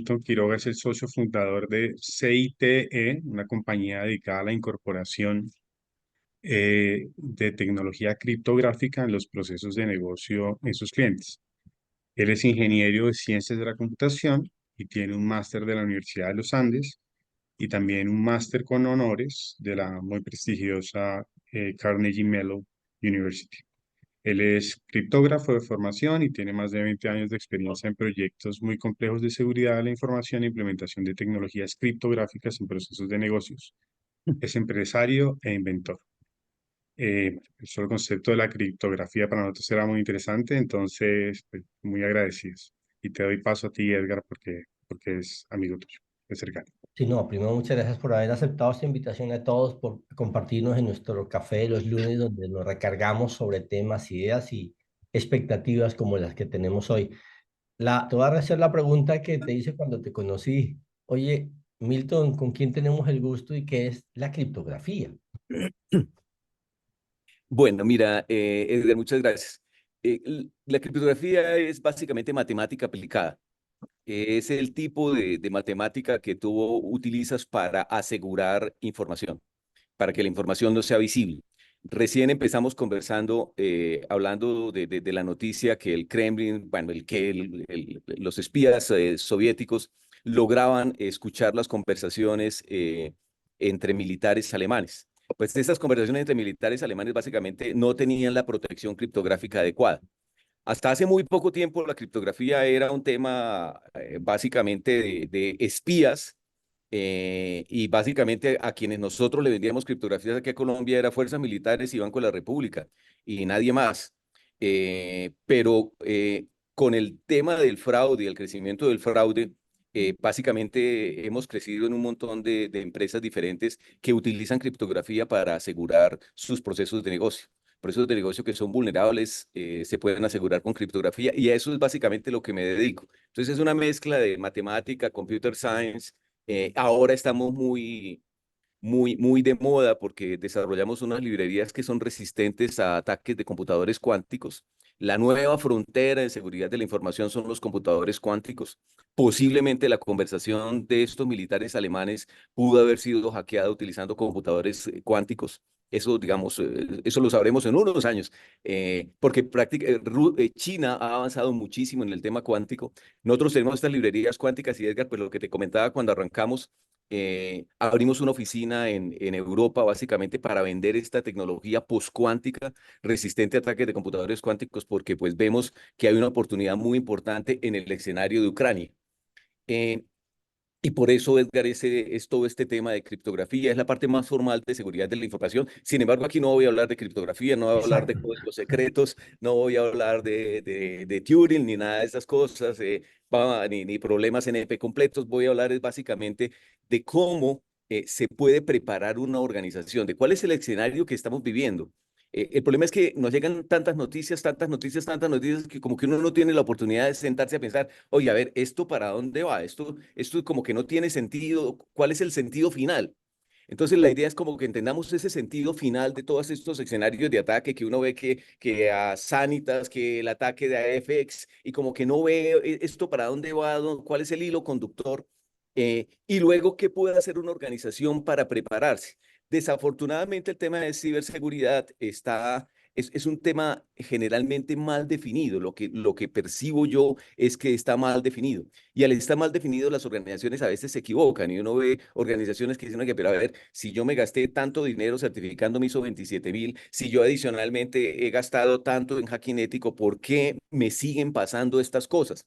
Milton Quiroga es el socio fundador de CITE, una compañía dedicada a la incorporación de tecnología criptográfica en los procesos de negocio en sus clientes. Él es ingeniero de ciencias de la computación y tiene un máster de la Universidad de los Andes y también un máster con honores de la muy prestigiosa Carnegie Mellon University. Él es criptógrafo de formación y tiene más de 20 años de experiencia en proyectos muy complejos de seguridad de la información e implementación de tecnologías criptográficas en procesos de negocios. Es empresario e inventor. El solo concepto de la criptografía para nosotros era muy interesante, entonces pues, muy agradecidos. Y te doy paso a ti, Edgar, porque es amigo tuyo, es cercano. Sí, no, primero muchas gracias por haber aceptado esta invitación a todos, por compartirnos en nuestro café de los lunes, donde nos recargamos sobre temas, ideas y expectativas como las que tenemos hoy. Te voy a hacer la pregunta que te hice cuando te conocí. Oye, Milton, ¿con quién tenemos el gusto y qué es la criptografía? Bueno, mira, Edgar, muchas gracias. La criptografía es básicamente matemática aplicada. Es el tipo de matemática que tú utilizas para asegurar información, para que la información no sea visible. Recién empezamos conversando, hablando de la noticia que el Kremlin, bueno, los espías soviéticos lograban escuchar las conversaciones entre militares alemanes. Pues estas conversaciones entre militares alemanes básicamente no tenían la protección criptográfica adecuada. Hasta hace muy poco tiempo la criptografía era un tema básicamente de espías y básicamente a quienes nosotros le vendíamos criptografías aquí a Colombia era Fuerzas Militares y Banco de la República y nadie más. Pero con el tema del fraude y el crecimiento del fraude, básicamente hemos crecido en un montón de empresas diferentes que utilizan criptografía para asegurar sus procesos de negocio. Procesos de negocio que son vulnerables se pueden asegurar con criptografía y a eso es básicamente lo que me dedico. Entonces es una mezcla de matemática, computer science. Ahora estamos muy de moda porque desarrollamos unas librerías que son resistentes a ataques de computadores cuánticos. La nueva frontera de seguridad de la información son los computadores cuánticos. Posiblemente la conversación de estos militares alemanes pudo haber sido hackeada utilizando computadores cuánticos. Eso, digamos, eso lo sabremos en unos años, porque China ha avanzado muchísimo en el tema cuántico. Nosotros tenemos estas librerías cuánticas y Edgar, pues lo que te comentaba cuando arrancamos, abrimos una oficina en Europa básicamente para vender esta tecnología postcuántica resistente a ataques de computadores cuánticos porque pues vemos que hay una oportunidad muy importante en el escenario de Ucrania. Eh, y por eso, Edgar, ese es todo este tema de criptografía, es la parte más formal de seguridad de la información. Sin embargo, aquí no voy a hablar de criptografía, no voy a hablar de Exacto. códigos secretos, no voy a hablar de Turing ni nada de esas cosas, ni problemas NP completos. Voy a hablar es básicamente de cómo se puede preparar una organización, de cuál es el escenario que estamos viviendo. El problema es que nos llegan tantas noticias, tantas noticias, tantas noticias, que como que uno no tiene la oportunidad de sentarse a pensar, oye, a ver, ¿esto para dónde va? Esto como que no tiene sentido. ¿Cuál es el sentido final? Entonces la idea es como que entendamos ese sentido final de todos estos escenarios de ataque que uno ve que a Sanitas, que el ataque de AFX, y como que no ve esto para dónde va, cuál es el hilo conductor, y luego qué puede hacer una organización para prepararse. Desafortunadamente el tema de ciberseguridad es un tema generalmente mal definido. Lo que percibo yo es que está mal definido. Y al estar mal definido, las organizaciones a veces se equivocan y uno ve organizaciones que dicen, oye, pero a ver, si yo me gasté tanto dinero certificando mi ISO 27000, si yo adicionalmente he gastado tanto en hacking ético, ¿por qué me siguen pasando estas cosas?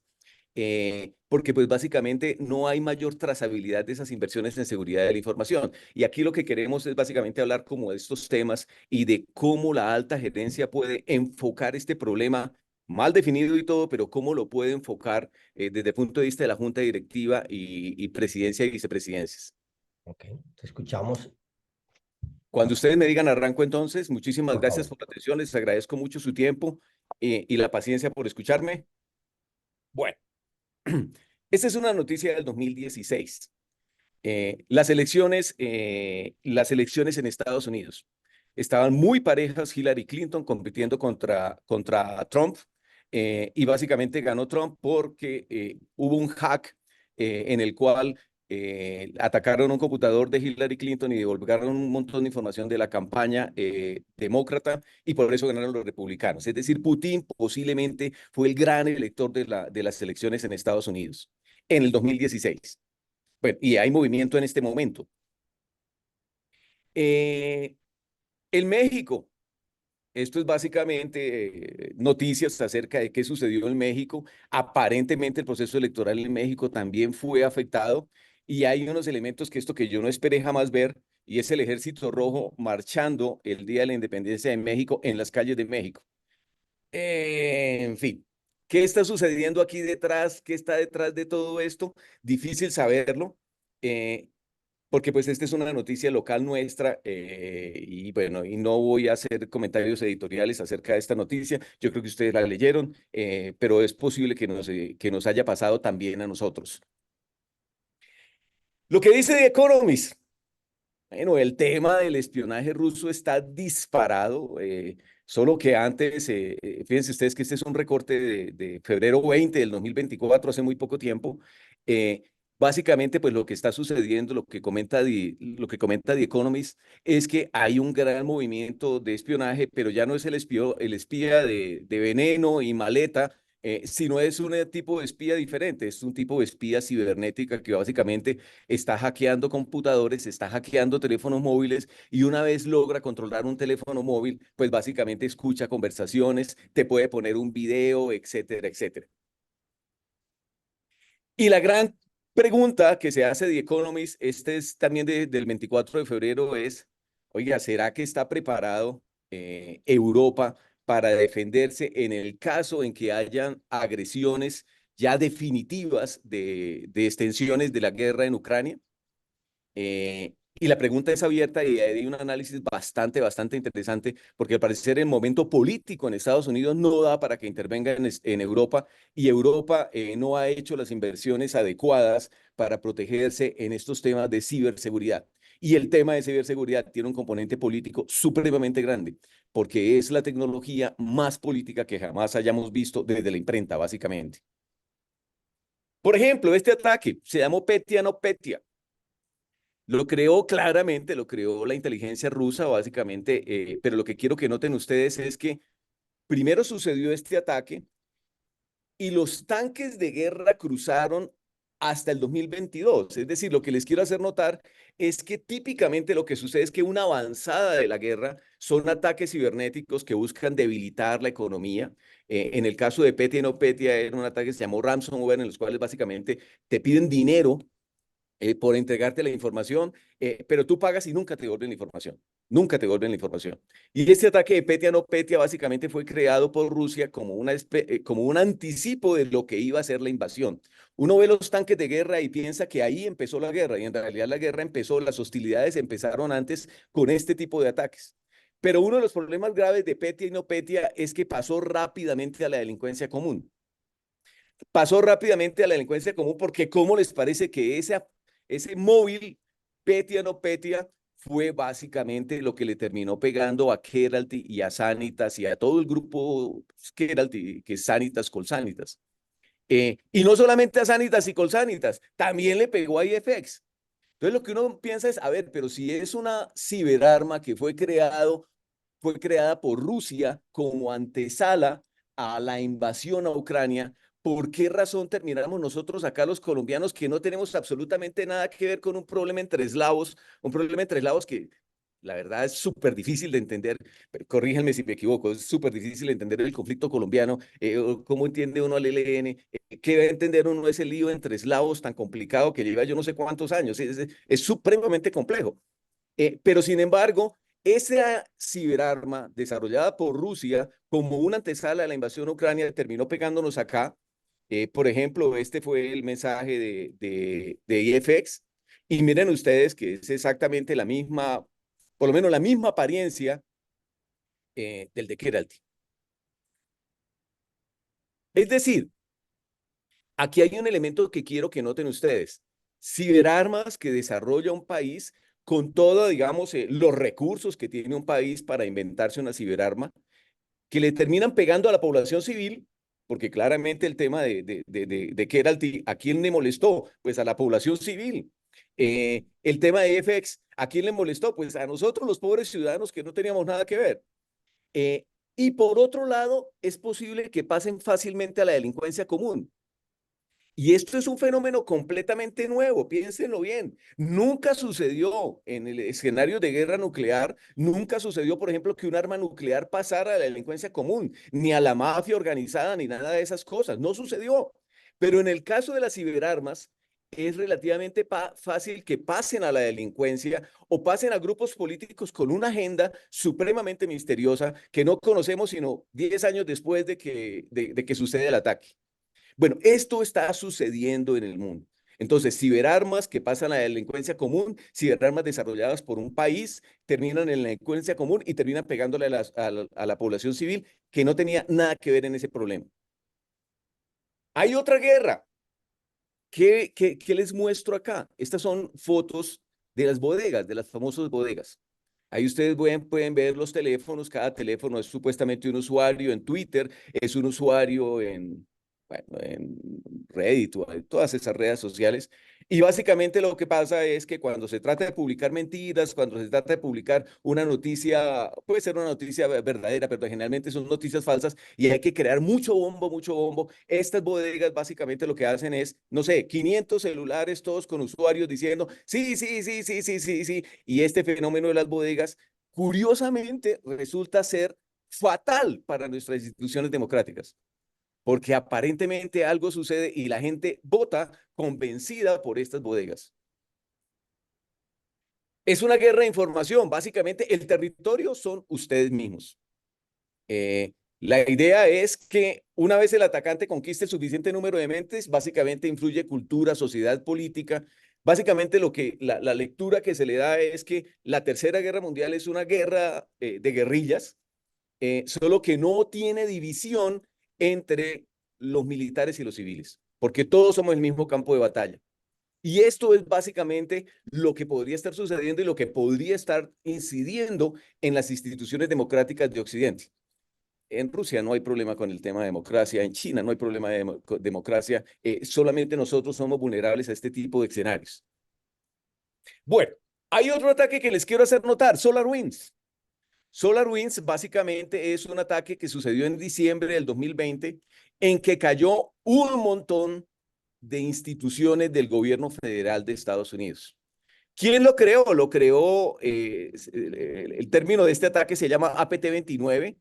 Porque pues básicamente no hay mayor trazabilidad de esas inversiones en seguridad de la información. Y aquí lo que queremos es básicamente hablar como de estos temas y de cómo la alta gerencia puede enfocar este problema mal definido y todo, pero cómo lo puede enfocar desde el punto de vista de la junta directiva y presidencia y vicepresidencias. Ok, te escuchamos, Cuando ustedes me digan arranco entonces, muchísimas por gracias favor. por la atención, les agradezco mucho su tiempo y la paciencia por escucharme. Bueno, esta es una noticia del 2016. Las elecciones en Estados Unidos estaban muy parejas. Hillary Clinton compitiendo contra Trump, y básicamente ganó Trump porque hubo un hack en el cual atacaron un computador de Hillary Clinton y divulgaron un montón de información de la campaña demócrata y por eso ganaron los republicanos. Es decir, Putin posiblemente fue el gran elector de las elecciones en Estados Unidos en el 2016. Bueno, y hay movimiento en este momento. En México, esto es básicamente noticias acerca de qué sucedió en México. Aparentemente el proceso electoral en México también fue afectado y hay unos elementos que esto que yo no esperé jamás ver y es el Ejército Rojo marchando el Día de la Independencia de México en las calles de México. En fin, ¿qué está sucediendo aquí detrás? ¿Qué está detrás de todo esto? Difícil saberlo. Porque pues esta es una noticia local nuestra y bueno, y no voy a hacer comentarios editoriales acerca de esta noticia. Yo creo que ustedes la leyeron, pero es posible que nos haya pasado también a nosotros. Lo que dice The Economist, bueno, el tema del espionaje ruso está disparado, solo que antes, fíjense ustedes que este es un recorte de febrero 20 del 2024, hace muy poco tiempo. Básicamente, pues lo que está sucediendo, lo que comenta The Economist, es que hay un gran movimiento de espionaje, pero ya no es el espía de veneno y maleta, sino es un tipo de espía diferente, es un tipo de espía cibernética que básicamente está hackeando computadores, está hackeando teléfonos móviles y una vez logra controlar un teléfono móvil, pues básicamente escucha conversaciones, te puede poner un video, etcétera, etcétera. Y la gran pregunta que se hace The Economist, este es también del 24 de febrero, es, oiga, ¿será que está preparado Europa para defenderse en el caso en que hayan agresiones ya definitivas de extensiones de la guerra en Ucrania? Y la pregunta es abierta y hay un análisis bastante interesante, porque al parecer el momento político en Estados Unidos no da para que intervenga en Europa y Europa no ha hecho las inversiones adecuadas para protegerse en estos temas de ciberseguridad. Y el tema de ciberseguridad tiene un componente político supremamente grande, porque es la tecnología más política que jamás hayamos visto desde la imprenta, básicamente. Por ejemplo, este ataque se llamó Petya no Petya. Lo creó claramente, lo creó la inteligencia rusa, básicamente, pero lo que quiero que noten ustedes es que primero sucedió este ataque y los tanques de guerra cruzaron hasta el 2022. Es decir, lo que les quiero hacer notar es que típicamente lo que sucede es que una avanzada de la guerra son ataques cibernéticos que buscan debilitar la economía. En el caso de Petya no Petya era un ataque que se llamó ransomware, en los cuales básicamente te piden dinero por entregarte la información, pero tú pagas y nunca te devuelven la información. Nunca te devuelven la información. Y este ataque de Petya no Petya básicamente fue creado por Rusia como, como un anticipo de lo que iba a ser la invasión. Uno ve los tanques de guerra y piensa que ahí empezó la guerra, y en realidad la guerra empezó, las hostilidades empezaron antes con este tipo de ataques. Pero uno de los problemas graves de Petya y no Petya es que pasó rápidamente a la delincuencia común. Pasó rápidamente a la delincuencia común porque ¿cómo les parece que ese móvil, Petya no Petya, fue básicamente lo que le terminó pegando a Keralty y a Sanitas y a todo el grupo Keralty, que es Sanitas Colsanitas? Y no solamente a Sanitas y Colsanitas, también le pegó a IFX. Entonces lo que uno piensa es, a ver, pero si es una ciberarma que fue creada por Rusia como antesala a la invasión a Ucrania, ¿por qué razón terminamos nosotros acá los colombianos que no tenemos absolutamente nada que ver con un problema entre eslavos, que la verdad es súper difícil de entender, pero corríjanme si me equivoco, es súper difícil de entender el conflicto colombiano, cómo entiende uno al ELN, qué va a entender uno ese lío entre eslavos tan complicado que lleva yo no sé cuántos años, es supremamente complejo. Pero sin embargo, esa ciberarma desarrollada por Rusia como una antesala de la invasión a Ucrania terminó pegándonos acá. Por ejemplo, este fue el mensaje de IFX. Y miren ustedes que es exactamente la misma, por lo menos la misma apariencia del de Keralty. Es decir, aquí hay un elemento que quiero que noten ustedes. Ciberarmas que desarrolla un país con todo, digamos, los recursos que tiene un país para inventarse una ciberarma, que le terminan pegando a la población civil porque claramente el tema de Keralty, ¿a quién le molestó? Pues a la población civil. El tema de FX, ¿a quién le molestó? Pues a nosotros los pobres ciudadanos que no teníamos nada que ver. Eh, y por otro lado, es posible que pasen fácilmente a la delincuencia común. Y esto es un fenómeno completamente nuevo, piénsenlo bien. Nunca sucedió en el escenario de guerra nuclear, nunca sucedió, por ejemplo, que un arma nuclear pasara a la delincuencia común, ni a la mafia organizada, ni nada de esas cosas. No sucedió. Pero en el caso de las ciberarmas, es relativamente fácil que pasen a la delincuencia o pasen a grupos políticos con una agenda supremamente misteriosa que no conocemos sino 10 años después de que sucede el ataque. Bueno, esto está sucediendo en el mundo. Entonces, ciberarmas que pasan a la delincuencia común, ciberarmas desarrolladas por un país, terminan en la delincuencia común y terminan pegándole a la población civil que no tenía nada que ver en ese problema. Hay otra guerra. ¿Qué les muestro acá? Estas son fotos de las bodegas, de las famosas bodegas. Ahí ustedes pueden ver los teléfonos, cada teléfono es supuestamente un usuario en Twitter, es un usuario bueno, en Reddit o en todas esas redes sociales. Y básicamente lo que pasa es que cuando se trata de publicar mentiras, cuando se trata de publicar una noticia, puede ser una noticia verdadera, pero generalmente son noticias falsas y hay que crear mucho bombo, mucho bombo. Estas bodegas básicamente lo que hacen es, no sé, 500 celulares todos con usuarios diciendo, sí, sí, sí, sí, sí, sí, sí. Y este fenómeno de las bodegas, curiosamente, resulta ser fatal para nuestras instituciones democráticas porque aparentemente algo sucede y la gente vota convencida por estas bodegas. Es una guerra de información, básicamente el territorio son ustedes mismos. La idea es que una vez el atacante conquiste el suficiente número de mentes, básicamente influye cultura, sociedad, política. Básicamente la lectura que se le da es que la Tercera Guerra Mundial es una guerra de guerrillas, solo que no tiene división entre los militares y los civiles, porque todos somos el mismo campo de batalla. Y esto es básicamente lo que podría estar sucediendo y lo que podría estar incidiendo en las instituciones democráticas de Occidente. En Rusia no hay problema con el tema de democracia, en China no hay problema de democracia, solamente nosotros somos vulnerables a este tipo de escenarios. Bueno, hay otro ataque que les quiero hacer notar, SolarWinds. SolarWinds básicamente es un ataque que sucedió en diciembre del 2020 en que cayó un montón de instituciones del gobierno federal de Estados Unidos. ¿Quién lo creó? Lo creó, el término de este ataque se llama APT29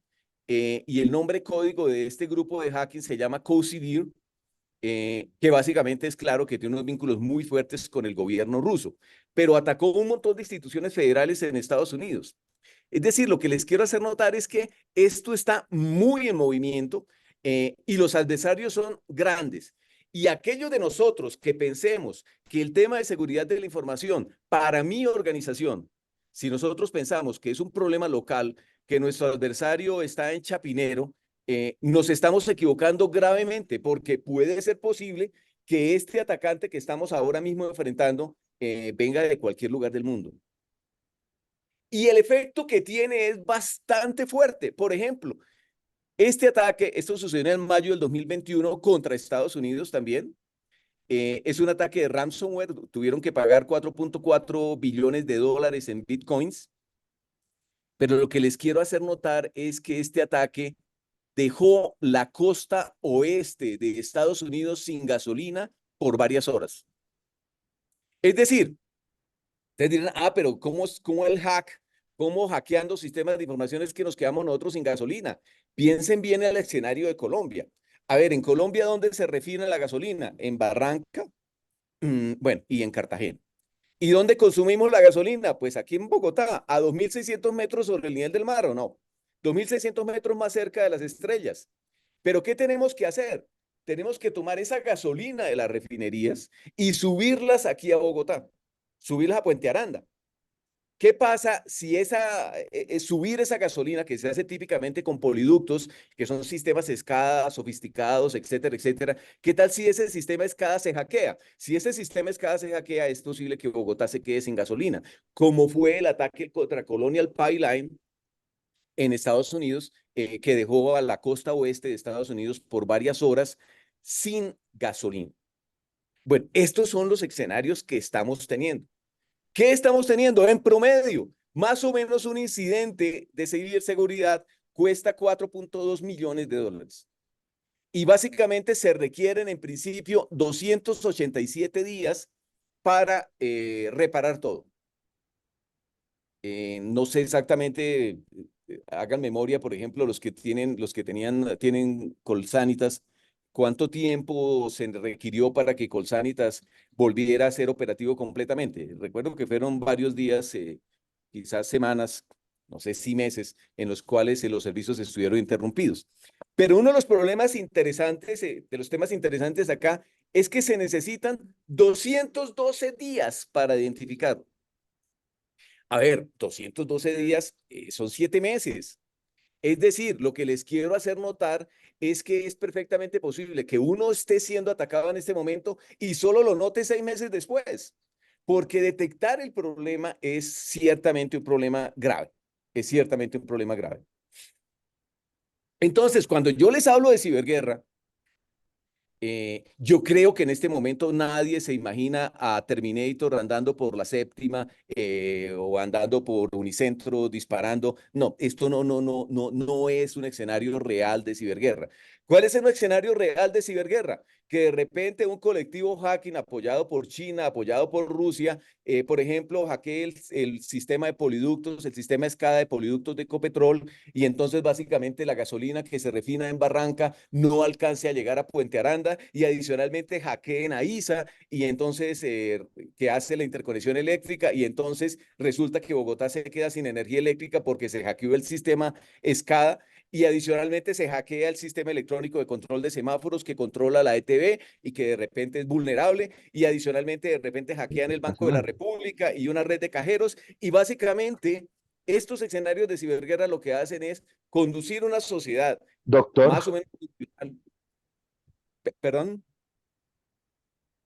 y el nombre código de este grupo de hacking se llama Cozy Bear, que básicamente es claro que tiene unos vínculos muy fuertes con el gobierno ruso, pero atacó un montón de instituciones federales en Estados Unidos. Es decir, lo que les quiero hacer notar es que esto está muy en movimiento y los adversarios son grandes. Y aquellos de nosotros que pensemos que el tema de seguridad de la información para mi organización, si nosotros pensamos que es un problema local, que nuestro adversario está en Chapinero, nos estamos equivocando gravemente porque puede ser posible que este atacante que estamos ahora mismo enfrentando venga de cualquier lugar del mundo. Y el efecto que tiene es bastante fuerte. Por ejemplo, este ataque, esto sucedió en mayo del 2021 contra Estados Unidos también. Es un ataque de ransomware. Tuvieron que pagar 4.4 billones de dólares en bitcoins. Pero lo que les quiero hacer notar es que este ataque dejó la costa oeste de Estados Unidos sin gasolina por varias horas. Es decir, ustedes dirán, pero ¿cómo el hack? ¿Cómo hackeando sistemas de información es que nos quedamos nosotros sin gasolina? Piensen bien en el escenario de Colombia. A ver, en Colombia, ¿dónde se refina la gasolina? En Barranca, bueno, y en Cartagena. ¿Y dónde consumimos la gasolina? Pues aquí en Bogotá, a 2.600 metros sobre el nivel del mar, ¿o no? 2.600 metros más cerca de las estrellas. Pero ¿qué tenemos que hacer? Tenemos que tomar esa gasolina de las refinerías y subirlas aquí a Bogotá, subirlas a Puente Aranda. ¿Qué pasa si subir esa gasolina que se hace típicamente con poliductos, que son sistemas escada, sofisticados, etcétera, etcétera? ¿Qué tal si ese sistema escada se hackea? Si ese sistema escada se hackea, es posible que Bogotá se quede sin gasolina, como fue el ataque contra Colonial Pipeline en Estados Unidos, que dejó a la costa oeste de Estados Unidos por varias horas sin gasolina. Bueno, estos son los escenarios que estamos teniendo. ¿Qué estamos teniendo? En promedio, más o menos un incidente de ciberseguridad cuesta 4.2 millones de dólares. Y básicamente se requieren en principio 287 días para reparar todo. No sé exactamente, hagan memoria, por ejemplo, los que tienen Colsanitas, ¿cuánto tiempo se requirió para que Colsanitas volviera a ser operativo completamente? Recuerdo que fueron varios días, quizás semanas, no sé si meses, en los cuales los servicios estuvieron interrumpidos. Pero uno de los problemas interesantes, de los temas interesantes acá, es que se necesitan 212 días para identificar. A ver, 212 días son 7 meses. Es decir, lo que les quiero hacer notar es que es perfectamente posible que uno esté siendo atacado en este momento y solo lo note 6 meses después, porque detectar el problema es ciertamente un problema grave. Es ciertamente un problema grave. Entonces, cuando yo les hablo de ciberguerra, yo creo que en este momento nadie se imagina a Terminator andando por la séptima o andando por Unicentro disparando. No, esto no es un escenario real de ciberguerra. ¿Cuál es el escenario real de ciberguerra? Que de repente un colectivo hacking apoyado por China, apoyado por Rusia, por ejemplo, hackee el sistema de poliductos, el sistema escada de poliductos de Ecopetrol, y entonces básicamente la gasolina que se refina en Barranca no alcance a llegar a Puente Aranda y adicionalmente hackeen a ISA y entonces que hace la interconexión eléctrica y entonces resulta que Bogotá se queda sin energía eléctrica porque se hackeó el sistema escada y adicionalmente se hackea el sistema electrónico de control de semáforos que controla la ETB y que de repente es vulnerable y adicionalmente de repente hackean el Banco de la República y una red de cajeros y básicamente estos escenarios de ciberguerra lo que hacen es conducir una sociedad Doctor, más o menos... Perdón.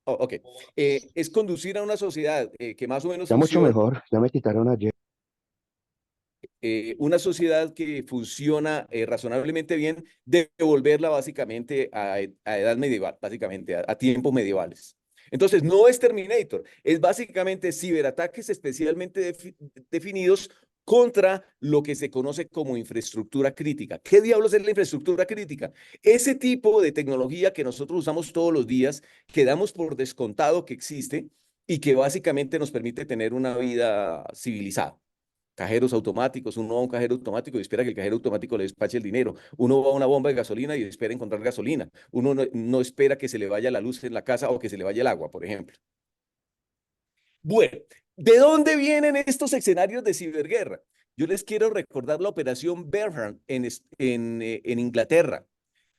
Oh, ok. Es conducir a una sociedad que más o menos ya mucho funciona, mejor, ya me quitaron ayer. una sociedad que funciona razonablemente bien, devolverla básicamente a edad medieval, básicamente a tiempos medievales. Entonces, no es Terminator, es básicamente ciberataques especialmente definidos contra lo que se conoce como infraestructura crítica. ¿Qué diablos es la infraestructura crítica? Ese tipo de tecnología que nosotros usamos todos los días, que damos por descontado que existe y que básicamente nos permite tener una vida civilizada. Cajeros automáticos, uno va a un cajero automático y espera que el cajero automático le despache el dinero. Uno va a una bomba de gasolina y espera encontrar gasolina. Uno no espera que se le vaya la luz en la casa o que se le vaya el agua, por ejemplo. Bueno, ¿de dónde vienen estos escenarios de ciberguerra? Yo les quiero recordar la operación Bernhard en Inglaterra.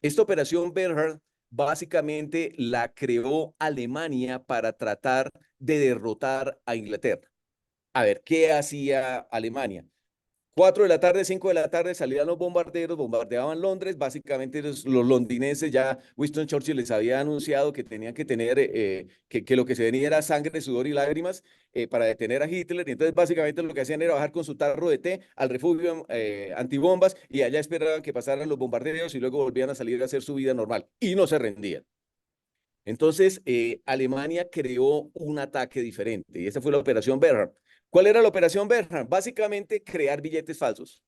Esta operación Bernhard básicamente la creó Alemania para tratar de derrotar a Inglaterra. A ver, ¿qué hacía Alemania? 4 de la tarde, 5 de la tarde salían los bombarderos, bombardeaban Londres. Básicamente los londinenses ya, Winston Churchill les había anunciado que tenían que tener, que lo que se venía era sangre, sudor y lágrimas para detener a Hitler. Y entonces básicamente lo que hacían era bajar con su tarro de té al refugio antibombas y allá esperaban que pasaran los bombarderos y luego volvían a salir a hacer su vida normal. Y no se rendían. Entonces, Alemania creó un ataque diferente y esa fue la operación Bernhard. ¿Cuál era la operación Bernhard? Básicamente crear billetes falsos.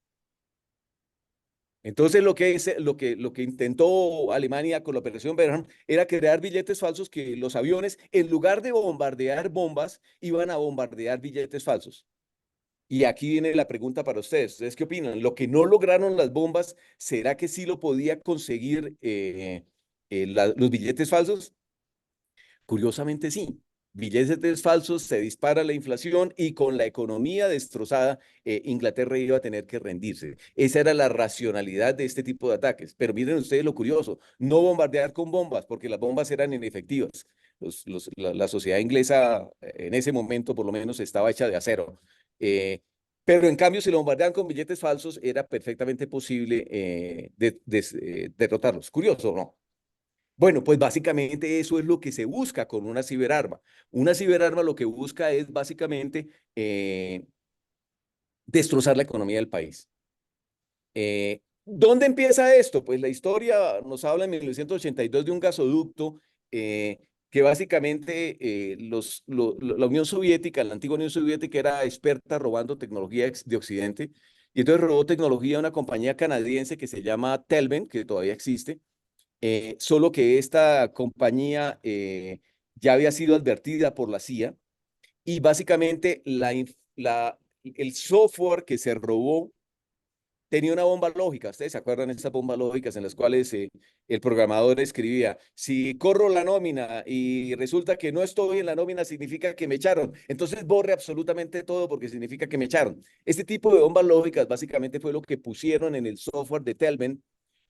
Entonces, lo que intentó Alemania con la operación Bernhard era crear billetes falsos que los aviones, en lugar de bombardear bombas, iban a bombardear billetes falsos. Y aquí viene la pregunta para ustedes. ¿Ustedes qué opinan? Lo que no lograron las bombas, ¿será que sí lo podía conseguir los billetes falsos? Curiosamente sí. Billetes falsos, se dispara la inflación y con la economía destrozada, Inglaterra iba a tener que rendirse. Esa era la racionalidad de este tipo de ataques. Pero miren ustedes lo curioso, no bombardear con bombas, porque las bombas eran inefectivas. La sociedad inglesa en ese momento por lo menos estaba hecha de acero. Pero en cambio, si lo bombardeaban con billetes falsos, era perfectamente posible derrotarlos. Curioso, ¿no? Bueno, pues básicamente eso es lo que se busca con una ciberarma. Una ciberarma lo que busca es básicamente destrozar la economía del país. ¿Dónde empieza esto? Pues la historia nos habla en 1982 de un gasoducto que básicamente la Unión Soviética, la antigua Unión Soviética, era experta robando tecnología de Occidente, y entonces robó tecnología a una compañía canadiense que se llama Telben, que todavía existe, solo que esta compañía ya había sido advertida por la CIA, y básicamente el software que se robó tenía una bomba lógica. ¿Ustedes se acuerdan de esas bombas lógicas en las cuales el programador escribía: si corro la nómina y resulta que no estoy en la nómina, significa que me echaron? Entonces borre absolutamente todo porque significa que me echaron. Este tipo de bombas lógicas básicamente fue lo que pusieron en el software de Telben,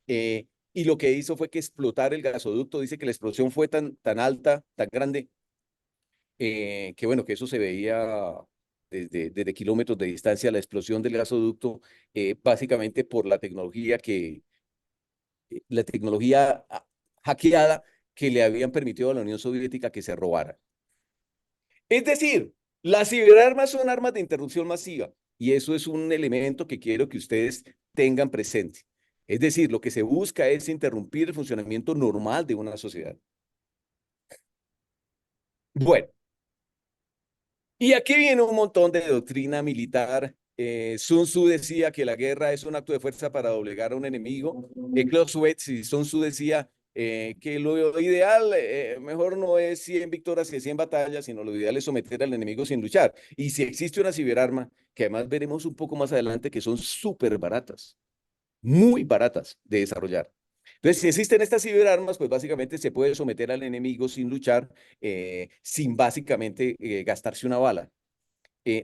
y lo que hizo fue que explotara el gasoducto. Dice que la explosión fue tan alta, tan grande, que bueno, que eso se veía desde kilómetros de distancia, la explosión del gasoducto, básicamente por la tecnología hackeada que le habían permitido a la Unión Soviética que se robara. Es decir, las ciberarmas son armas de interrupción masiva, y eso es un elemento que quiero que ustedes tengan presente. Es decir, lo que se busca es interrumpir el funcionamiento normal de una sociedad. Bueno, y aquí viene un montón de doctrina militar. Sun Tzu decía que la guerra es un acto de fuerza para doblegar a un enemigo. Clausewitz y Sun Tzu decía que lo ideal, mejor no es 100 victorias que 100 batallas, sino lo ideal es someter al enemigo sin luchar. Y si existe una ciberarma, que además veremos un poco más adelante, que son súper baratas, muy baratas de desarrollar. Entonces, si existen estas ciberarmas, pues básicamente se puede someter al enemigo sin luchar, sin básicamente gastarse una bala.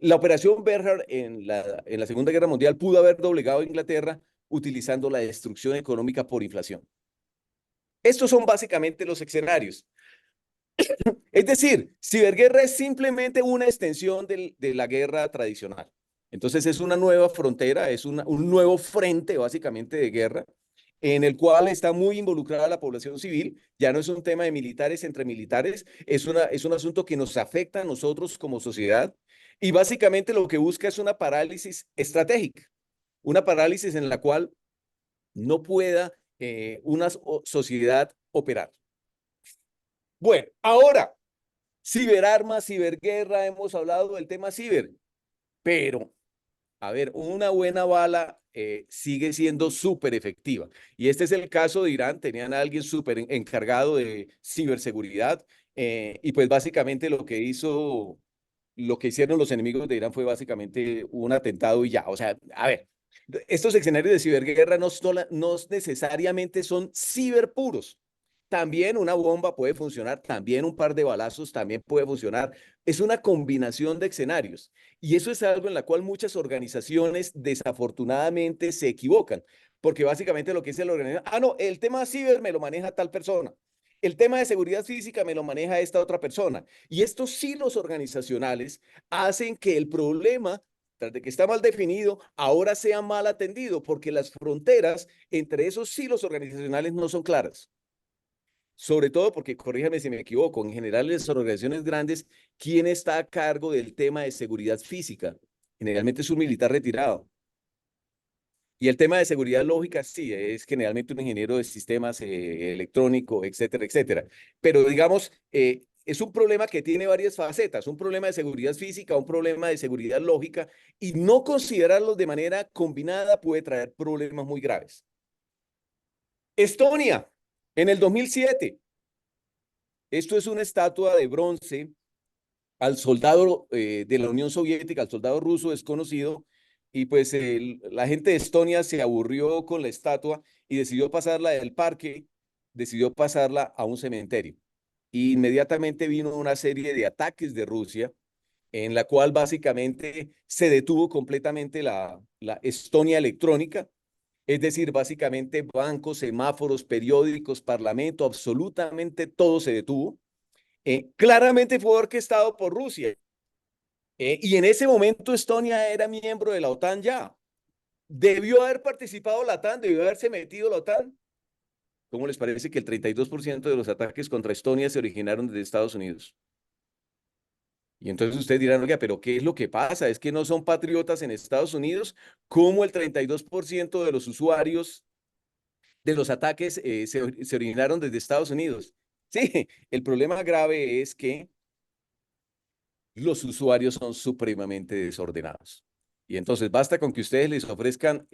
La operación Bernhard en la Segunda Guerra Mundial pudo haber doblegado a Inglaterra utilizando la destrucción económica por inflación. Estos son básicamente los escenarios. Es decir, ciberguerra es simplemente una extensión de la guerra tradicional. Entonces es una nueva frontera, es un nuevo frente básicamente de guerra, en el cual está muy involucrada la población civil. Ya no es un tema de militares entre militares, es un asunto que nos afecta a nosotros como sociedad, y básicamente lo que busca es una parálisis estratégica, una parálisis en la cual no pueda una sociedad operar. Bueno, ahora, ciberarmas, ciberguerra, hemos hablado del tema ciber, pero a ver, una buena bala sigue siendo súper efectiva. Y este es el caso de Irán. Tenían a alguien súper encargado de ciberseguridad, y pues básicamente lo que hicieron los enemigos de Irán fue básicamente un atentado y ya. O sea, a ver, estos escenarios de ciberguerra no necesariamente son ciberpuros. También una bomba puede funcionar, también un par de balazos también puede funcionar. Es una combinación de escenarios. Y eso es algo en la cual muchas organizaciones desafortunadamente se equivocan, porque básicamente lo que dice la organización: no, el tema ciber me lo maneja tal persona, el tema de seguridad física me lo maneja esta otra persona. Y estos silos organizacionales hacen que el problema, tras de que está mal definido, ahora sea mal atendido, porque las fronteras entre esos silos organizacionales no son claras. Sobre todo porque, corríjame si me equivoco, en general en las organizaciones grandes, ¿quién está a cargo del tema de seguridad física? Generalmente es un militar retirado. Y el tema de seguridad lógica, sí, es generalmente un ingeniero de sistemas electrónico, etcétera, etcétera. Pero digamos, es un problema que tiene varias facetas: un problema de seguridad física, un problema de seguridad lógica, y no considerarlos de manera combinada puede traer problemas muy graves. Estonia, en el 2007. Esto es una estatua de bronce al soldado de la Unión Soviética, al soldado ruso desconocido, y pues la gente de Estonia se aburrió con la estatua y decidió pasarla del parque, decidió pasarla a un cementerio. Y inmediatamente vino una serie de ataques de Rusia, en la cual básicamente se detuvo completamente la Estonia electrónica. Es decir, básicamente bancos, semáforos, periódicos, parlamento, absolutamente todo se detuvo. Claramente fue orquestado por Rusia. Y en ese momento Estonia era miembro de la OTAN ya. Debió haber participado la OTAN, debió haberse metido la OTAN. ¿Cómo les parece que el 32% de los ataques contra Estonia se originaron desde Estados Unidos? Y entonces ustedes dirán, oiga, pero ¿qué es lo que pasa? ¿Es que no son patriotas en Estados Unidos? ¿Cómo el 32% de los usuarios de los ataques se originaron desde Estados Unidos? Sí, el problema grave es que los usuarios son supremamente desordenados. Y entonces basta con que ustedes les ofrezcan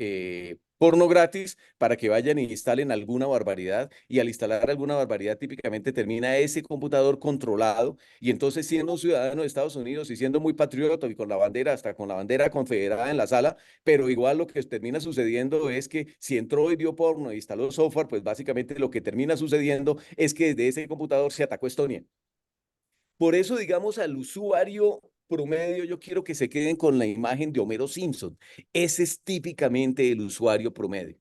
porno gratis para que vayan e instalen alguna barbaridad. Y al instalar alguna barbaridad, típicamente termina ese computador controlado. Y entonces, siendo un ciudadano de Estados Unidos y siendo muy patriota y con la bandera, hasta con la bandera confederada en la sala, pero igual lo que termina sucediendo es que si entró y vio porno e instaló software, pues básicamente lo que termina sucediendo es que desde ese computador se atacó Estonia. Por eso, digamos, al usuario promedio, yo quiero que se queden con la imagen de Homero Simpson. Ese es típicamente el usuario promedio.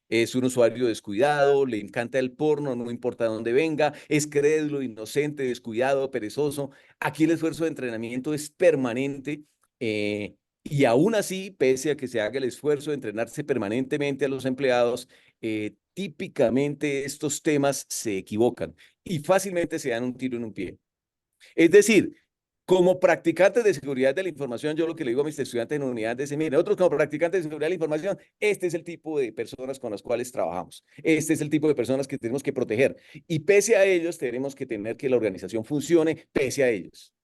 Es un usuario descuidado, le encanta el porno, no importa de dónde venga, es crédulo, inocente, descuidado, perezoso. Aquí el esfuerzo de entrenamiento es permanente y aún así, pese a que se haga el esfuerzo de entrenarse permanentemente a los empleados, típicamente estos temas se equivocan y fácilmente se dan un tiro en un pie. Es decir, como practicantes de seguridad de la información, yo lo que le digo a mis estudiantes en unidad es, mire, nosotros como practicantes de seguridad de la información, este es el tipo de personas con las cuales trabajamos. Este es el tipo de personas que tenemos que proteger. Y pese a ellos, tenemos que tener que la organización funcione pese a ellos.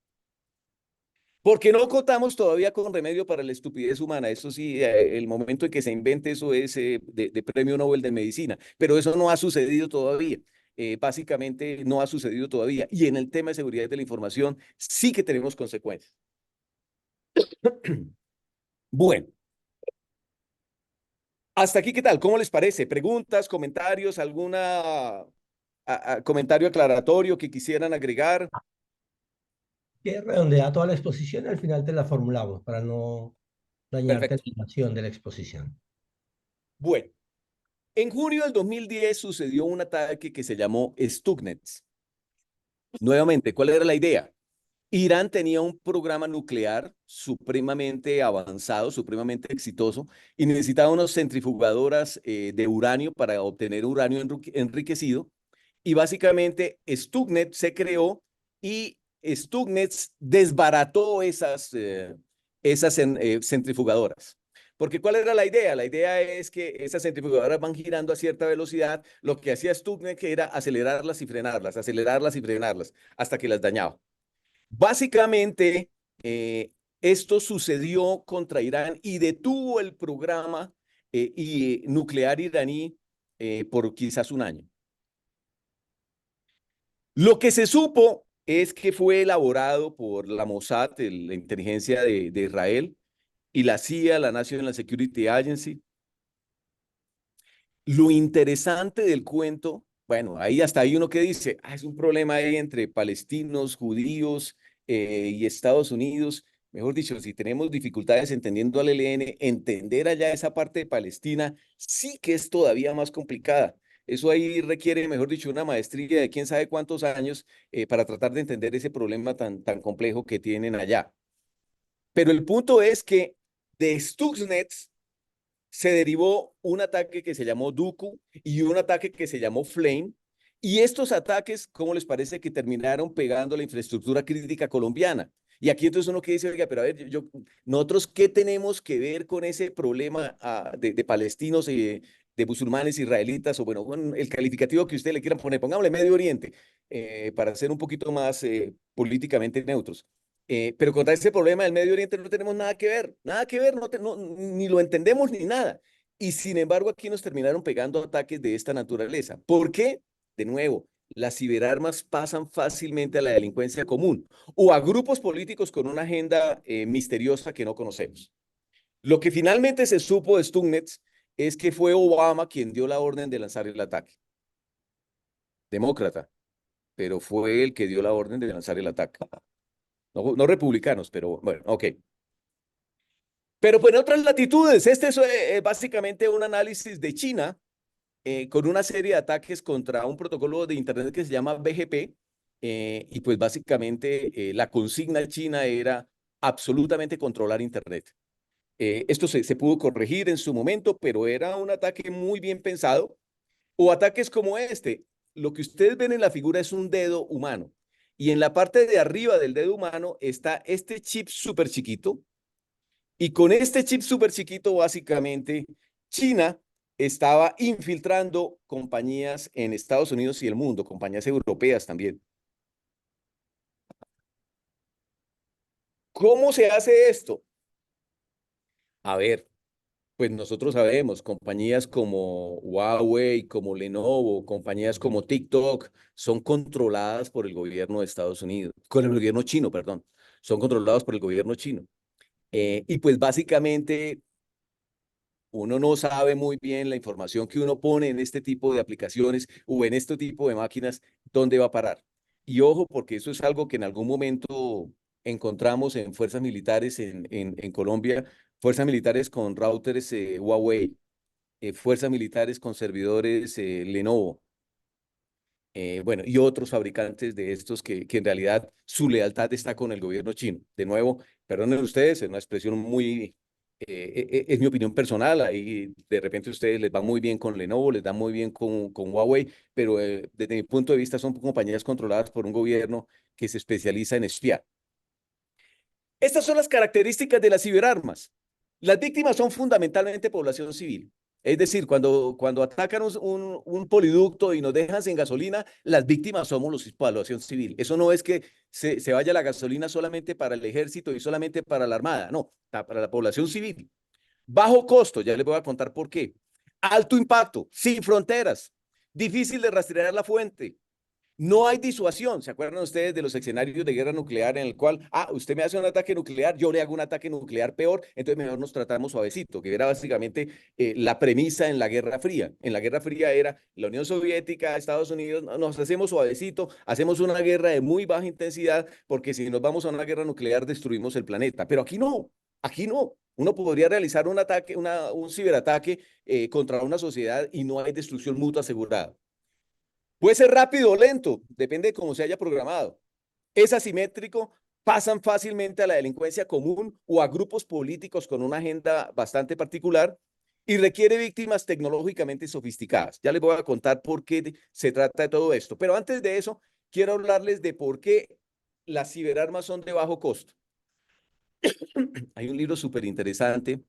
Porque no contamos todavía con remedio para la estupidez humana. Eso sí, el momento en que se invente eso es de premio Nobel de Medicina, pero eso no ha sucedido todavía. Básicamente no ha sucedido todavía. Y en el tema de seguridad de la información sí que tenemos consecuencias. Bueno, hasta aquí, ¿qué tal? ¿Cómo les parece? ¿Preguntas, comentarios, alguna comentario aclaratorio que quisieran agregar? Que redondea toda la exposición y al final te la formulamos para no dañarte la Perfecto. animación de la exposición. Bueno, en junio del 2010 sucedió un ataque que se llamó Stuxnet. Nuevamente, ¿cuál era la idea? Irán tenía un programa nuclear supremamente avanzado, supremamente exitoso, y necesitaba unas centrifugadoras de uranio para obtener uranio enriquecido. Y básicamente Stuxnet se creó y Stuxnet desbarató esas centrifugadoras. Porque ¿cuál era la idea? La idea es que esas centrifugadoras van girando a cierta velocidad. Lo que hacía Stuxnet era acelerarlas y frenarlas, hasta que las dañaba. Básicamente, esto sucedió contra Irán y detuvo el programa nuclear iraní por quizás un año. Lo que se supo es que fue elaborado por la Mossad, la inteligencia de Israel, y la CIA, la National Security Agency. Lo interesante del cuento, bueno, ahí hasta hay uno que dice, es un problema ahí entre palestinos, judíos y Estados Unidos. Mejor dicho, si tenemos dificultades entendiendo al ELN, entender allá esa parte de Palestina sí que es todavía más complicada. Eso ahí requiere, mejor dicho, una maestría de quién sabe cuántos años para tratar de entender ese problema tan complejo que tienen allá. Pero el punto es que de Stuxnet se derivó un ataque que se llamó Duku y un ataque que se llamó Flame. Y estos ataques, ¿cómo les parece que terminaron pegando la infraestructura crítica colombiana? Y aquí entonces uno que dice, oiga, pero a ver, nosotros qué tenemos que ver con ese problema de palestinos y de musulmanes israelitas, o bueno, con el calificativo que ustedes le quieran poner, pongámosle Medio Oriente, para ser un poquito más políticamente neutros. Pero contra ese problema del Medio Oriente no tenemos nada que ver, ni lo entendemos ni nada. Y sin embargo, aquí nos terminaron pegando ataques de esta naturaleza. ¿Por qué? De nuevo, las ciberarmas pasan fácilmente a la delincuencia común o a grupos políticos con una agenda misteriosa que no conocemos. Lo que finalmente se supo de Stuxnet es que fue Obama quien dio la orden de lanzar el ataque. Demócrata, pero fue el que dio la orden de lanzar el ataque. No republicanos, pero bueno, ok. Pero pues en otras latitudes, este es básicamente un análisis de China con una serie de ataques contra un protocolo de Internet que se llama BGP. Y pues básicamente la consigna china era absolutamente controlar Internet. Esto se pudo corregir en su momento, pero era un ataque muy bien pensado. O ataques como este. Lo que ustedes ven en la figura es un dedo humano. y en la parte de arriba del dedo humano está este chip súper chiquito, y con este chip súper chiquito, básicamente, China estaba infiltrando compañías en Estados Unidos y el mundo, compañías europeas también. ¿Cómo se hace esto? A ver, pues nosotros sabemos, compañías como Huawei, como Lenovo, compañías como TikTok, son controladas por el gobierno de Estados Unidos, con el gobierno chino, perdón, son controlados por el gobierno chino. Y pues básicamente uno no sabe muy bien la información que uno pone en este tipo de aplicaciones o en este tipo de máquinas, dónde va a parar. Y ojo, porque eso es algo que en algún momento encontramos en fuerzas militares en Colombia, fuerzas militares con routers Huawei, fuerzas militares con servidores Lenovo, bueno, y otros fabricantes de estos que en realidad su lealtad está con el gobierno chino. De nuevo, perdonen ustedes, es una expresión muy, es mi opinión personal, ahí de repente a ustedes les va muy bien con Lenovo, les da muy bien con Huawei, pero desde mi punto de vista son compañías controladas por un gobierno que se especializa en espiar. Estas son las características de las ciberarmas. Las víctimas son fundamentalmente población civil. Es decir, cuando atacan un poliducto y nos dejan sin gasolina, las víctimas somos los población civil. Eso no es que se vaya la gasolina solamente para el ejército y solamente para la armada, no, para la población civil. Bajo costo, ya les voy a contar por qué. Alto impacto, sin fronteras, difícil de rastrear la fuente, no hay disuasión. ¿Se acuerdan ustedes de los escenarios de guerra nuclear en el cual, usted me hace un ataque nuclear, yo le hago un ataque nuclear peor, entonces mejor nos tratamos suavecito, que era básicamente la premisa en la Guerra Fría. En la Guerra Fría era la Unión Soviética, Estados Unidos, nos hacemos suavecito, hacemos una guerra de muy baja intensidad, porque si nos vamos a una guerra nuclear destruimos el planeta. Pero aquí no, aquí no. Uno podría realizar un ataque, un ciberataque contra una sociedad y no hay destrucción mutua asegurada. Puede ser rápido o lento, depende de cómo se haya programado. Es asimétrico, pasan fácilmente a la delincuencia común o a grupos políticos con una agenda bastante particular y requiere víctimas tecnológicamente sofisticadas. Ya les voy a contar por qué se trata de todo esto. Pero antes de eso, quiero hablarles de por qué las ciberarmas son de bajo costo. Hay un libro súper interesante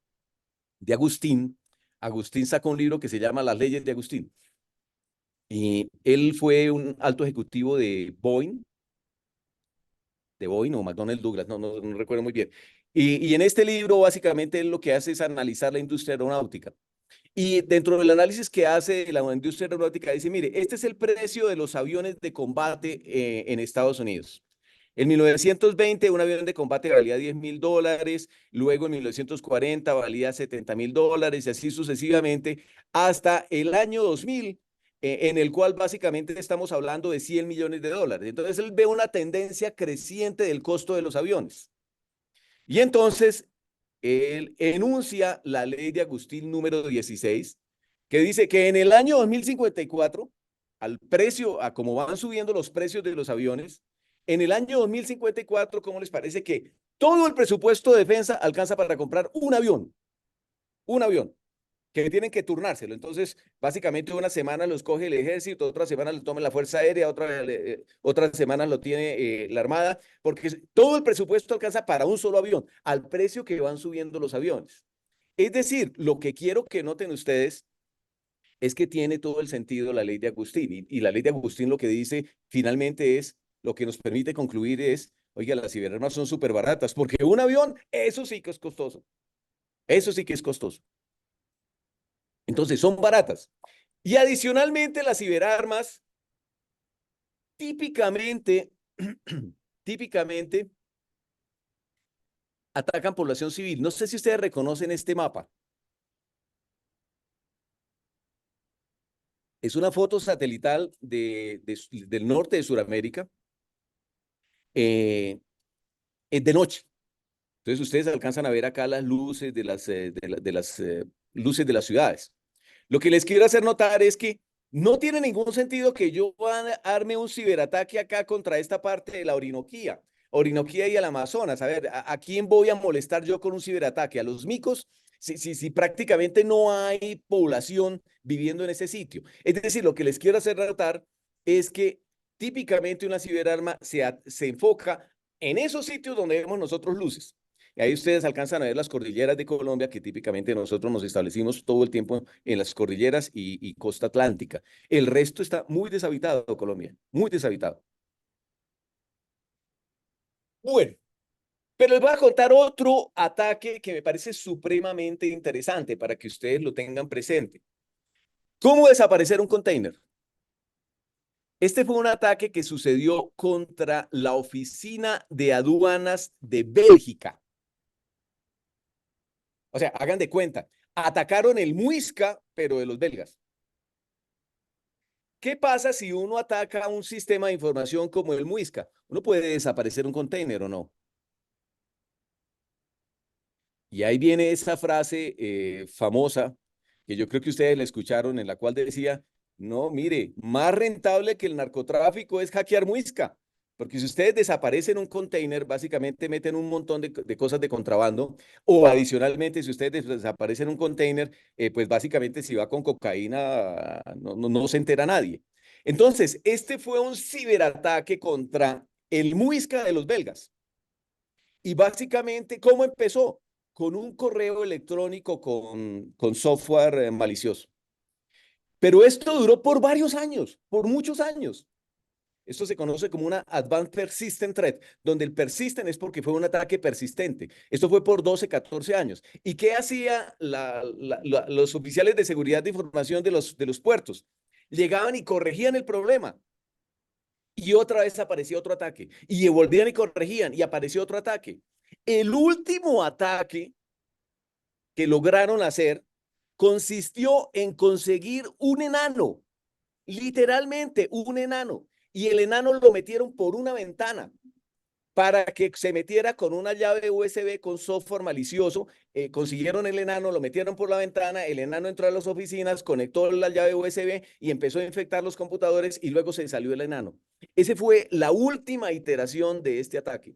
de Agustín. Agustín sacó un libro que se llama Las leyes de Agustín. Y él fue un alto ejecutivo de Boeing o McDonnell Douglas, no recuerdo muy bien. Y en este libro básicamente él lo que hace es analizar la industria aeronáutica. Y dentro del análisis que hace la industria aeronáutica dice, mire, este es el precio de los aviones de combate en Estados Unidos. En 1920 un avión de combate valía $10.000, luego en 1940 valía $70.000 y así sucesivamente hasta el año 2000 en el cual básicamente estamos hablando de $100 millones. Entonces él ve una tendencia creciente del costo de los aviones. Y entonces él enuncia la ley de Agustín número 16, que dice que en el año 2054, al precio, a cómo van subiendo los precios de los aviones, en el año 2054, ¿cómo les parece que todo el presupuesto de defensa alcanza para comprar un avión? Un avión que tienen que turnárselo. Entonces, básicamente una semana los coge el ejército, otra semana lo toma la Fuerza Aérea, otra semana lo tiene la Armada, porque todo el presupuesto alcanza para un solo avión, al precio que van subiendo los aviones. Es decir, lo que quiero que noten ustedes es que tiene todo el sentido la ley de Agustín. Y la ley de Agustín lo que dice finalmente es, lo que nos permite concluir es, oiga, las ciberarmas son súper baratas, porque un avión, eso sí que es costoso. Eso sí que es costoso. Entonces, son baratas. Y adicionalmente, las ciberarmas típicamente, típicamente atacan población civil. No sé si ustedes reconocen este mapa. Es una foto satelital del norte de Sudamérica. Es de noche. Entonces, ustedes alcanzan a ver acá las luces de las luces de las ciudades. Lo que les quiero hacer notar es que no tiene ningún sentido que yo arme un ciberataque acá contra esta parte de la Orinoquía y el Amazonas. A ver, ¿a quién voy a molestar yo con un ciberataque? ¿A los micos? Si prácticamente no hay población viviendo en ese sitio. Es decir, lo que les quiero hacer notar es que típicamente una ciberarma se enfoca en esos sitios donde vemos nosotros luces. Y ahí ustedes alcanzan a ver las cordilleras de Colombia, que típicamente nosotros nos establecimos todo el tiempo en las cordilleras y costa atlántica. El resto está muy deshabitado, Colombia, muy deshabitado. Bueno, pero les voy a contar otro ataque que me parece supremamente interesante para que ustedes lo tengan presente. ¿Cómo desaparecer un container? Este fue un ataque que sucedió contra la Oficina de Aduanas de Bélgica. O sea, hagan de cuenta, atacaron el Muisca, pero de los belgas. ¿Qué pasa si uno ataca un sistema de información como el Muisca? Uno puede desaparecer un container o no. Y ahí viene esa frase famosa que yo creo que ustedes la escucharon, en la cual decía, no, mire, más rentable que el narcotráfico es hackear Muisca, porque si ustedes desaparecen un container, básicamente meten un montón de cosas de contrabando, o adicionalmente, si ustedes desaparecen un container, pues básicamente si va con cocaína, no se entera nadie. Entonces, este fue un ciberataque contra el Muisca de los belgas. Y básicamente, ¿cómo empezó? Con un correo electrónico con software malicioso. Pero esto duró por varios años, por muchos años. Esto se conoce como una Advanced Persistent Threat, donde el persistent es porque fue un ataque persistente. Esto fue por 12, 14 años. ¿Y qué hacía los oficiales de seguridad de información de los puertos? Llegaban y corregían el problema. Y otra vez aparecía otro ataque. Y volvían y corregían y apareció otro ataque. El último ataque que lograron hacer consistió en conseguir un enano, literalmente un enano, y el enano lo metieron por una ventana para que se metiera con una llave USB con software malicioso. Consiguieron el enano, lo metieron por la ventana, el enano entró a las oficinas, conectó la llave USB y empezó a infectar los computadores y luego se salió el enano. Esa fue la última iteración de este ataque.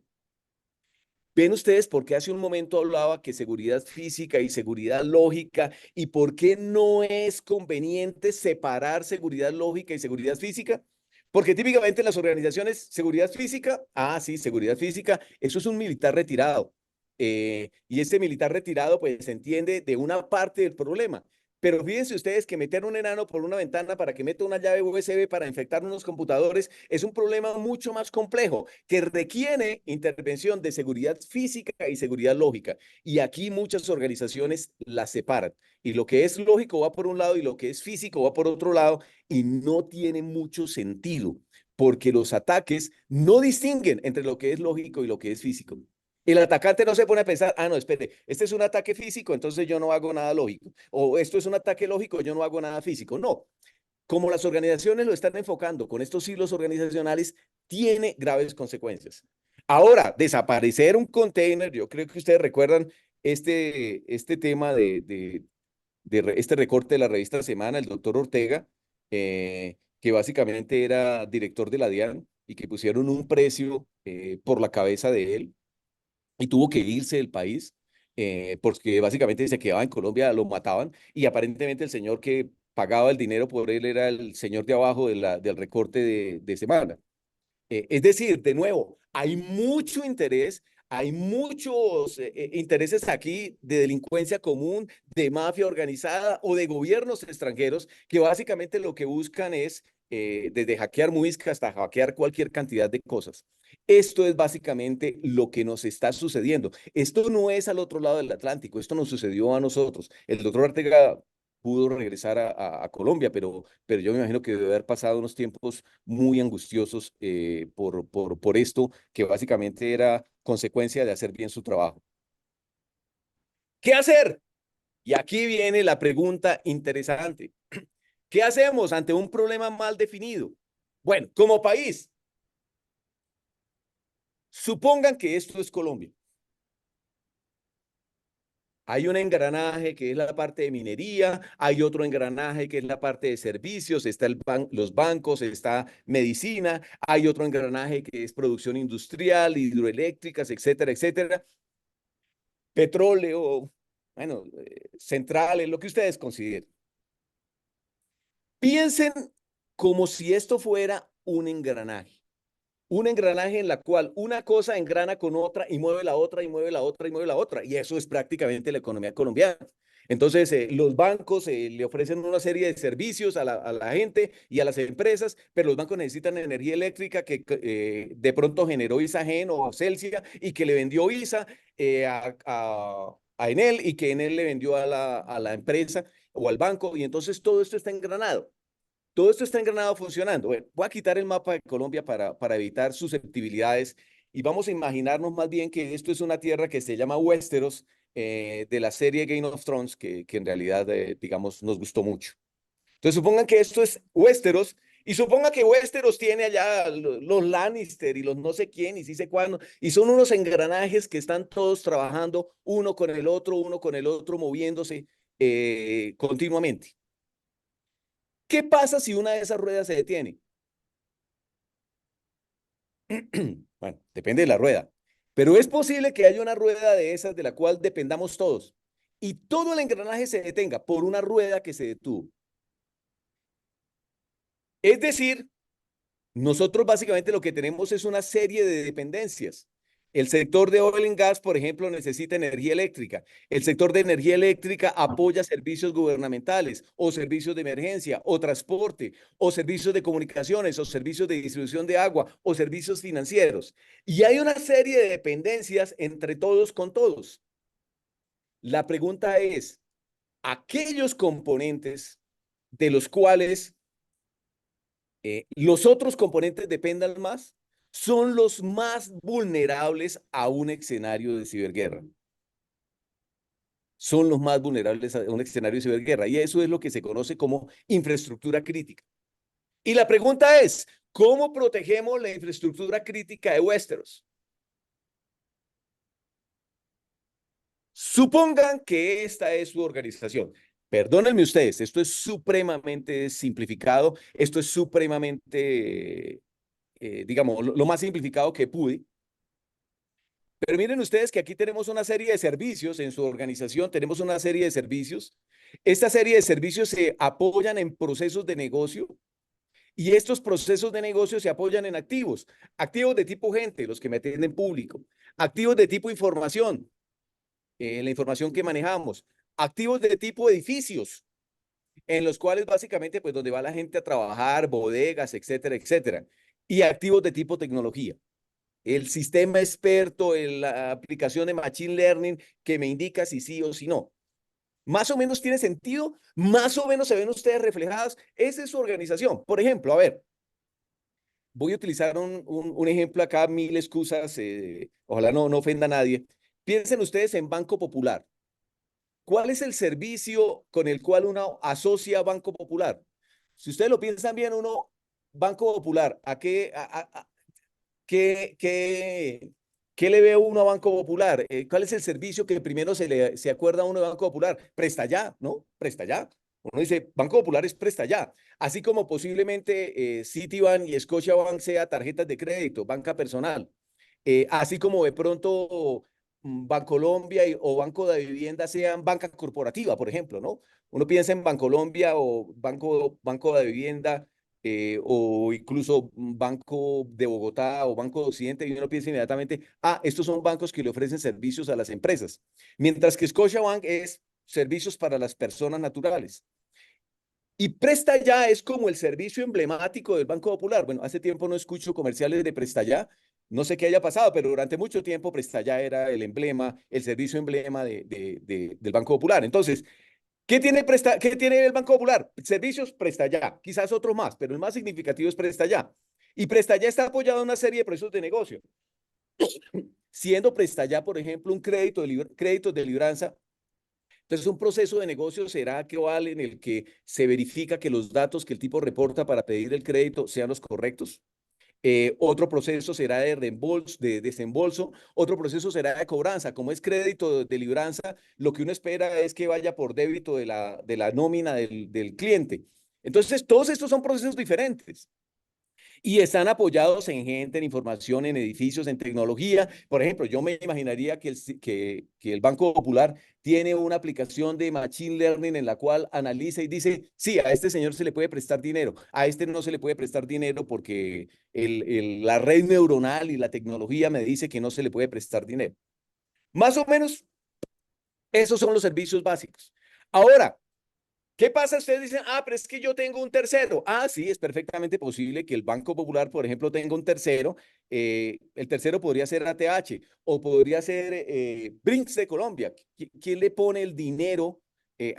¿Ven ustedes por qué hace un momento hablaba que seguridad física y seguridad lógica y por qué no es conveniente separar seguridad lógica y seguridad física? Porque típicamente en las organizaciones, seguridad física, sí, seguridad física, eso es un militar retirado. Y ese militar retirado, pues, se entiende de una parte del problema. Pero fíjense ustedes que meter un enano por una ventana para que meta una llave USB para infectar unos computadores es un problema mucho más complejo que requiere intervención de seguridad física y seguridad lógica. Y aquí muchas organizaciones las separan. Y lo que es lógico va por un lado y lo que es físico va por otro lado y no tiene mucho sentido porque los ataques no distinguen entre lo que es lógico y lo que es físico. El atacante no se pone a pensar, no, espere, este es un ataque físico, entonces yo no hago nada lógico. O esto es un ataque lógico, yo no hago nada físico. No, como las organizaciones lo están enfocando con estos hilos organizacionales, tiene graves consecuencias. Ahora, desaparecer un container, yo creo que ustedes recuerdan este tema este recorte de la revista Semana, el doctor Ortega, que básicamente era director de la DIAN y que pusieron un precio por la cabeza de él y tuvo que irse del país porque básicamente se quedaba en Colombia, lo mataban y aparentemente el señor que pagaba el dinero por él era el señor de abajo del recorte de Semana. Es decir, de nuevo, hay mucho interés, hay muchos intereses aquí de delincuencia común, de mafia organizada o de gobiernos extranjeros que básicamente lo que buscan es desde hackear Muisca hasta hackear cualquier cantidad de cosas. Esto es básicamente lo que nos está sucediendo. Esto no es al otro lado del Atlántico, esto nos sucedió a nosotros. El doctor Ortega pudo regresar a Colombia, pero yo me imagino que debe haber pasado unos tiempos muy angustiosos por esto, que básicamente era consecuencia de hacer bien su trabajo. ¿Qué hacer? Y aquí viene la pregunta interesante. ¿Qué hacemos ante un problema mal definido? Bueno, como país, supongan que esto es Colombia. Hay un engranaje que es la parte de minería, hay otro engranaje que es la parte de servicios, está los bancos, está medicina, hay otro engranaje que es producción industrial, hidroeléctricas, etcétera, etcétera. Petróleo, bueno, centrales, lo que ustedes consideren. Piensen como si esto fuera un engranaje. Un engranaje en la cual una cosa engrana con otra y mueve la otra y mueve la otra y mueve la otra. Y eso es prácticamente la economía colombiana. Entonces, los bancos le ofrecen una serie de servicios a la gente y a las empresas, pero los bancos necesitan energía eléctrica que de pronto generó Isagen o Celsia y que le vendió ISA a Enel y que Enel le vendió a la empresa o al banco. Y entonces todo esto está engranado. Todo esto está engranado funcionando. Bueno, voy a quitar el mapa de Colombia para evitar susceptibilidades y vamos a imaginarnos más bien que esto es una tierra que se llama Westeros de la serie Game of Thrones, que en realidad, digamos, nos gustó mucho. Entonces supongan que esto es Westeros y supongan que Westeros tiene allá los Lannister y los no sé quién y sí sé cuándo, y son unos engranajes que están todos trabajando uno con el otro, moviéndose continuamente. ¿Qué pasa si una de esas ruedas se detiene? Bueno, depende de la rueda, pero es posible que haya una rueda de esas de la cual dependamos todos y todo el engranaje se detenga por una rueda que se detuvo. Es decir, nosotros básicamente lo que tenemos es una serie de dependencias. El sector de oil and gas, por ejemplo, necesita energía eléctrica. El sector de energía eléctrica apoya servicios gubernamentales o servicios de emergencia o transporte o servicios de comunicaciones o servicios de distribución de agua o servicios financieros. Y hay una serie de dependencias entre todos con todos. La pregunta es, aquellos componentes de los cuales los otros componentes dependan más, son los más vulnerables a un escenario de ciberguerra. Son los más vulnerables a un escenario de ciberguerra. Y eso es lo que se conoce como infraestructura crítica. Y la pregunta es, ¿cómo protegemos la infraestructura crítica de Westeros? Supongan que esta es su organización. Perdónenme ustedes, esto es supremamente simplificado, esto es supremamente digamos, lo más simplificado que pude. Pero miren ustedes que aquí tenemos una serie de servicios en su organización, tenemos una serie de servicios. Esta serie de servicios se apoyan en procesos de negocio y estos procesos de negocio se apoyan en activos. Activos de tipo gente, los que me atienden público. Activos de tipo información, la información que manejamos. Activos de tipo edificios, en los cuales básicamente pues donde va la gente a trabajar, bodegas, etcétera, etcétera. Y activos de tipo tecnología. El sistema experto, la aplicación de Machine Learning que me indica si sí o si no. Más o menos tiene sentido, más o menos se ven ustedes reflejadas. Esa es su organización. Por ejemplo, a ver, voy a utilizar un ejemplo acá, mil excusas, ojalá no ofenda a nadie. Piensen ustedes en Banco Popular. ¿Cuál es el servicio con el cual uno asocia Banco Popular? Si ustedes lo piensan bien, uno, Banco Popular, ¿a qué, qué le ve uno a Banco Popular? ¿Cuál es el servicio que primero se acuerda a uno de Banco Popular? Presta ya, ¿no? Presta ya. Uno dice, Banco Popular es presta ya. Así como posiblemente Citibank y Scotiabank sea tarjetas de crédito, banca personal. Así como de pronto Bancolombia o Banco de Vivienda sean banca corporativa, por ejemplo, ¿no? Uno piensa en Bancolombia o Banco de Vivienda o incluso Banco de Bogotá o Banco de Occidente y uno piensa inmediatamente, estos son bancos que le ofrecen servicios a las empresas. Mientras que Scotiabank es servicios para las personas naturales. Y Presta Ya es como el servicio emblemático del Banco Popular. Bueno, hace tiempo no escucho comerciales de Presta Ya. No sé qué haya pasado, pero durante mucho tiempo Presta Ya era el emblema, el servicio emblema del Banco Popular. Entonces, ¿qué tiene el Banco Popular? Servicios Presta Ya, quizás otros más, pero el más significativo es Presta Ya. Y Presta Ya está apoyado en una serie de procesos de negocio. Siendo Presta Ya, por ejemplo, un crédito de libranza. Entonces, un proceso de negocio será que vale en el que se verifica que los datos que el tipo reporta para pedir el crédito sean los correctos. Otro proceso será de reembolso, de desembolso. Otro proceso será de cobranza. Como es crédito de libranza, lo que uno espera es que vaya por débito de la nómina del cliente. Entonces, todos estos son procesos diferentes. Y están apoyados en gente, en información, en edificios, en tecnología. Por ejemplo, yo me imaginaría que el Banco Popular tiene una aplicación de Machine Learning en la cual analiza y dice, sí, a este señor se le puede prestar dinero, a este no se le puede prestar dinero porque la red neuronal y la tecnología me dice que no se le puede prestar dinero. Más o menos, esos son los servicios básicos. Ahora, ¿qué pasa? Ustedes dicen, pero es que yo tengo un tercero. Sí, es perfectamente posible que el Banco Popular, por ejemplo, tenga un tercero. El tercero podría ser ATH o podría ser Brinks de Colombia. ¿Quién le pone el dinero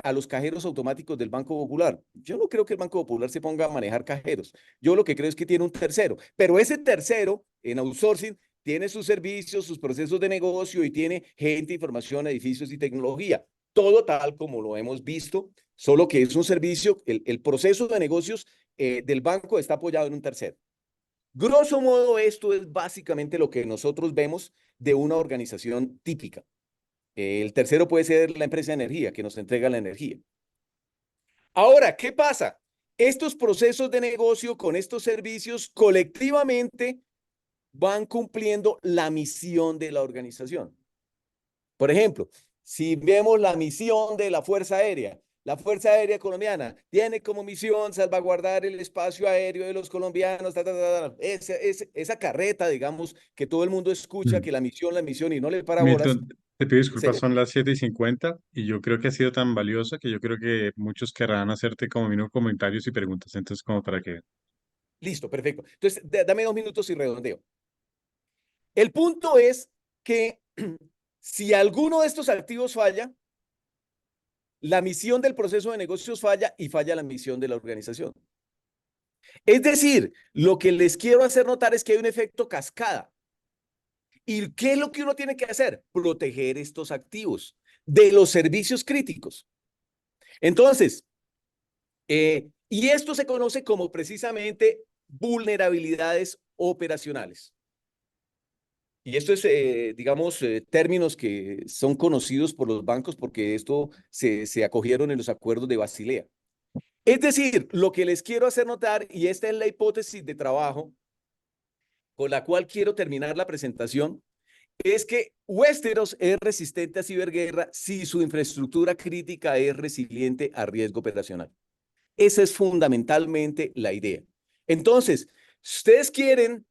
a los cajeros automáticos del Banco Popular? Yo no creo que el Banco Popular se ponga a manejar cajeros. Yo lo que creo es que tiene un tercero. Pero ese tercero en outsourcing tiene sus servicios, sus procesos de negocio y tiene gente, información, edificios y tecnología. Todo tal como lo hemos visto, solo que es un servicio, el proceso de negocios del banco está apoyado en un tercero. Grosso modo, esto es básicamente lo que nosotros vemos de una organización típica. El tercero puede ser la empresa de energía que nos entrega la energía. Ahora, ¿qué pasa? Estos procesos de negocio con estos servicios colectivamente van cumpliendo la misión de la organización. Por ejemplo, si vemos la misión de la Fuerza Aérea Colombiana tiene como misión salvaguardar el espacio aéreo de los colombianos, esa carreta, digamos, que todo el mundo escucha, Mm. que la misión, y no le para bolas. Milton, te pido disculpas, Se- son las 7:50 y yo creo que ha sido tan valiosa que yo creo que muchos querrán hacerte como mínimo comentarios y preguntas, entonces como para que... Listo, perfecto. Entonces, dame 2 minutos y redondeo. El punto es que si alguno de estos activos falla, la misión del proceso de negocios falla y falla la misión de la organización. Es decir, lo que les quiero hacer notar es que hay un efecto cascada. ¿Y qué es lo que uno tiene que hacer? Proteger estos activos de los servicios críticos. Entonces, y esto se conoce como precisamente vulnerabilidades operacionales. Y esto es, digamos, términos que son conocidos por los bancos porque esto se acogieron en los acuerdos de Basilea. Es decir, lo que les quiero hacer notar, y esta es la hipótesis de trabajo con la cual quiero terminar la presentación, es que Westeros es resistente a ciberguerra si su infraestructura crítica es resiliente a riesgo operacional. Esa es fundamentalmente la idea. Entonces, ustedes quieren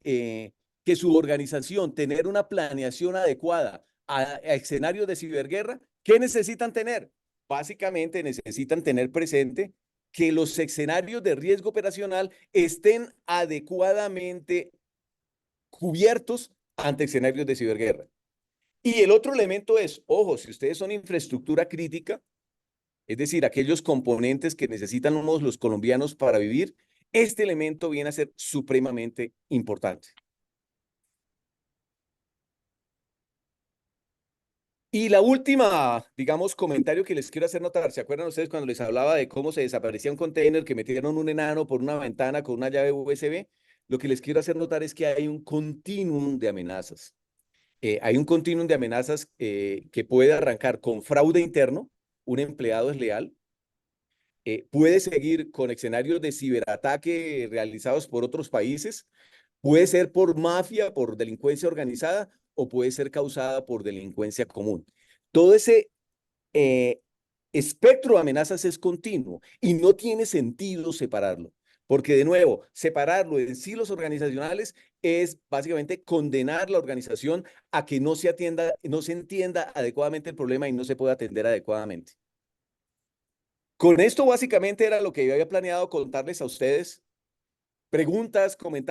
que su organización tener una planeación adecuada a escenarios de ciberguerra. ¿Qué necesitan tener? Básicamente necesitan tener presente que los escenarios de riesgo operacional estén adecuadamente cubiertos ante escenarios de ciberguerra. Y el otro elemento es, ojo, si ustedes son infraestructura crítica, es decir, aquellos componentes que necesitan los colombianos para vivir, este elemento viene a ser supremamente importante. Y la última, digamos, comentario que les quiero hacer notar, ¿se acuerdan ustedes cuando les hablaba de cómo se desaparecía un container que metieron un enano por una ventana con una llave USB? Lo que les quiero hacer notar es que hay un continuum de amenazas. Hay un continuum de amenazas que puede arrancar con fraude interno, un empleado es leal, puede seguir con escenarios de ciberataque realizados por otros países, puede ser por mafia, por delincuencia organizada o puede ser causada por delincuencia común. Todo ese eh, espectro de amenazas es continuo y no tiene sentido separarlo. Porque de nuevo, separarlo en silos organizacionales es básicamente condenar la organización a que no se entienda adecuadamente el problema y no se pueda atender adecuadamente. Con esto básicamente era lo que yo había planeado contarles a ustedes. Preguntas, comentarios.